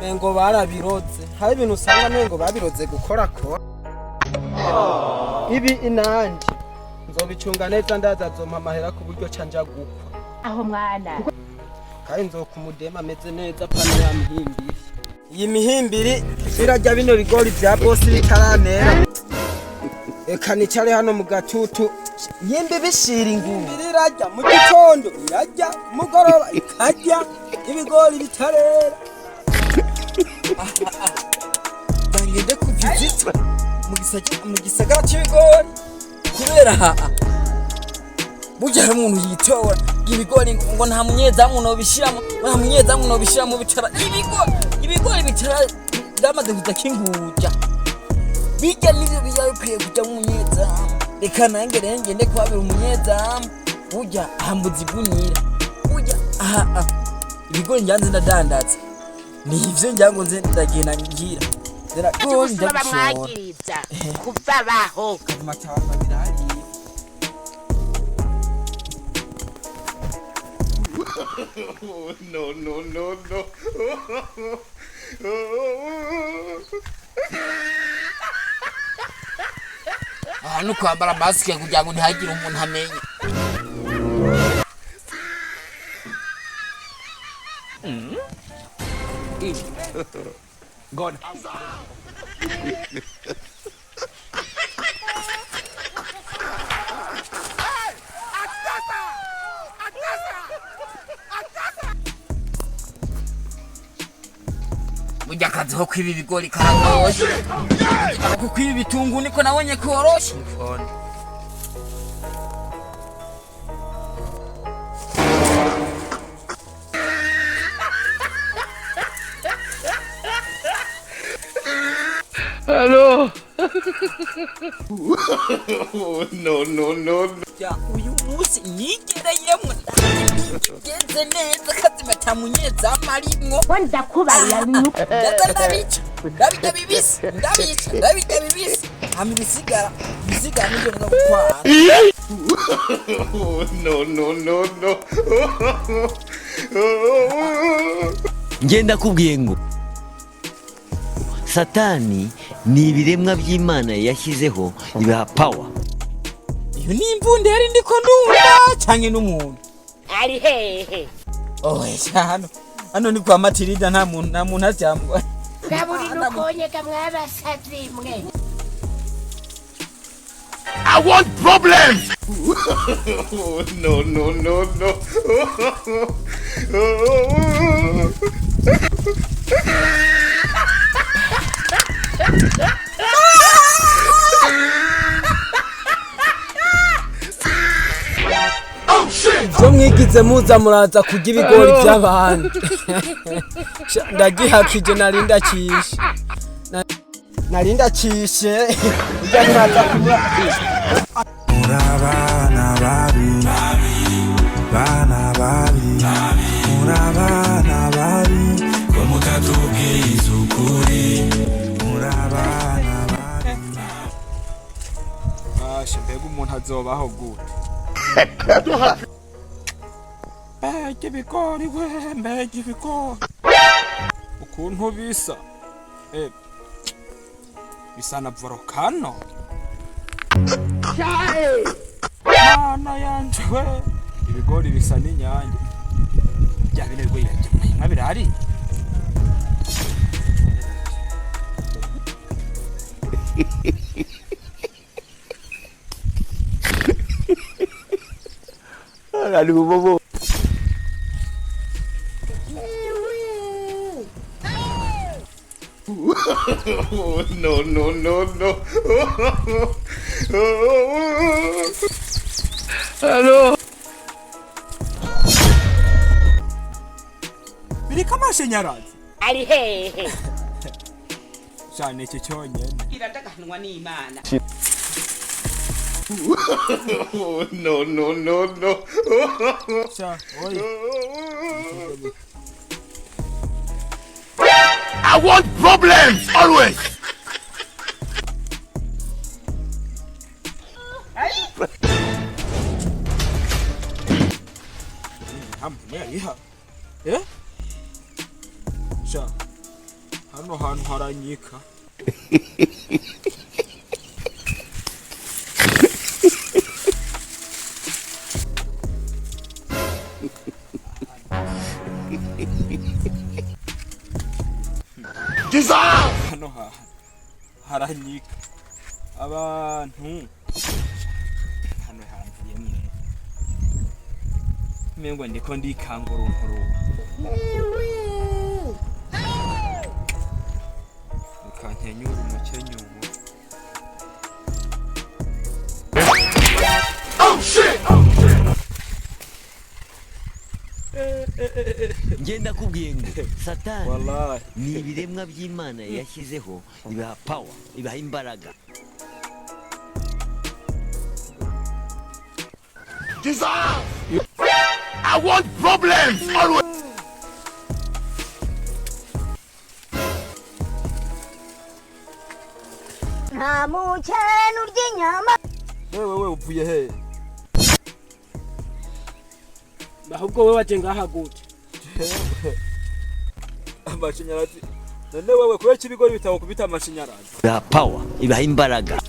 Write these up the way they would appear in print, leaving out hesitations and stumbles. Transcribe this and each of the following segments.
mengo barabiroze hari ibintu usanga mengo babiroze gukora ko ibi inanje nzobicunga neza ndaza zompa amahera ku buryo canja gupfa aho mwana kandi nzokumudema ameze neza pana ya mihimbiri iyi mihimbiri birajya bino bigori bya bosi bitaranera eka nicare hano mu gatutu yimbi bishira ingumbi birajya mu gitondo irajya mugoroba ikajya ibigori bitarera ngende kuvizita mu gisagara c'ibigori kubera burya hari umuntu yitora ibigori ngo nta munyezamu nobishiramo nta munyezamu nobishiramo bicara ibigori bitara byamaze kuza kinguja bijya nivyo bijya bikwiye kuja mu munyezamu reka nange ngende kwabira umunyezamu burya ahambuzi bunira burya ibigori njanze ndadandaza ni ivyo njango nze ndagenda ngira zera ndabishora bamwagiriza kuva baho kazima cyaba birari no. no kwambara mask kugira ngo ntihagire umuntu amenya. God. Burya akazi ko kwiba ibigori karagoshe. Ako kwiba ibitungu niko nabonye koroshe. Hello. No. Ya uyu musi nigereyemo ngenze neza kazima tamunyeza marimwo. Wanda kubarira nuko Ndabita bibisi. Hami bisigara nibyo nza gutwara. No. Ngenda kubwiye ngo Satani ni ibiremwa by'Imana yashyizeho ibiha power. Iyo ni imbunde yari ndiko ndumva cyane n'umuntu. ari hehe Hano ni kwa Matilda nta muntu acyambwa. kaburi nukonyeka mwabasazi mwe. I want problems. No. byo mwigize muza muraza kurya ibigori by'abandi ndagihakije narinda kishe ujya muraza kuba Murabana babi murabana babi komukatubwiza ukuri murabana babi mbega umuntu azobaho gute mbega ibigori ukuntu bisa bisa na volcano mana yanje we ibigori bisa n'inyange bya bine rwe nka birari Ali bobo. No. Hello. biri kamashanyarazi ari hehe cyane iki cyonyene iradaganwa n'Imana. No. sha oyi I want problems always. hamwe iha sha hano hantu haranyika. Hano haranyika abantu hano hantu yemwe mengo ndiko ndikangura unkuru ukankenyura umukenyuwo. Oh shit! ngenda kubwiye ngo satani Wallahi. ni ibiremwa by'Imana yashyizeho ibiha power, ibiha imbaraga. I want problems always. nta mukene urya inyama. Wewe uvuye he? ahubwo wewe waje ngaha gute? Amashanyarazi. None wewe kubera ibigori bitawo kubita amashanyarazi. Ibiha power, ibiha imbaraga.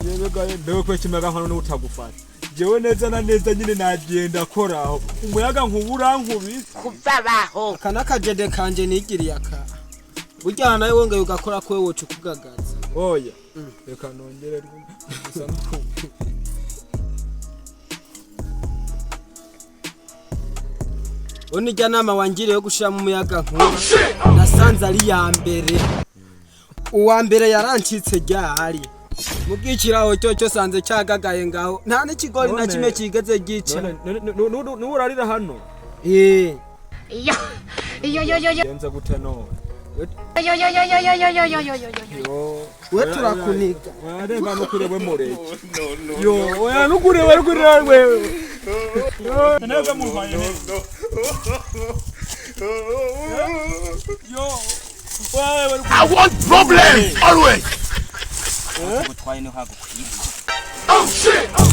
Yewe gaye ndewe kwe kimaga nkano n'utagufata. Jewe neza na neza nyine nagenda koraho. Umuyaga nkubura nkubise. kuvabaho Kana kajede kanje nigiriye aka. Burya nawe wongeye ugakora kwe wocu kugagaza. Oya. Reka nongere gusa nko. Onijya nama wangire yo gushira mu muyaga nkuba. Nasanze ari ya mbere. Uwa mbere yarancitse ryahari. Mubwikiraho cyo sanze cyagagaye ngaho. Nta n'ikigori na kimwe kigeze gica. Nurarira hano. iyo Yenza gute no. We turakuniga. Warenga no kurewe more. Yo, oya nukurewe wewe. Neza muhaye. Yo. I want problems always. gutwaye no hagukwiye. Oh shit!